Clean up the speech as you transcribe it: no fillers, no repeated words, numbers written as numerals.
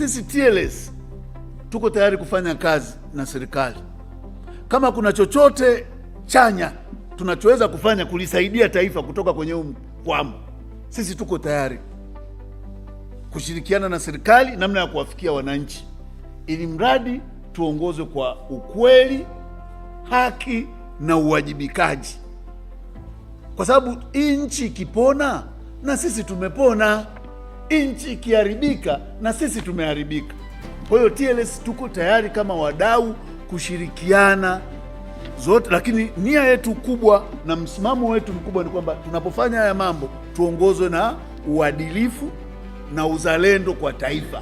sisi TLS tuko tayari kufanya kazi na serikali. Kama kuna chochote chanya tunachoweza kufanya kulisaidia taifa kutoka kwenye mkwamo, sisi tuko tayari kushirikiana na serikali namna ya kuwafikia wananchi, ili mradi tuongozwe kwa ukweli, haki na uwajibikaji, kwa sababu nchi ikipona na sisi tumepona, nchi ikiharibika na sisi tumeharibika. Kwa hiyo TLS tuko tayari kama wadau kushirikiana zote, lakini nia yetu kubwa na msimamo wetu mkubwa ni kwamba tunapofanya haya mambo tuongozwe na uadilifu na uzalendo kwa taifa.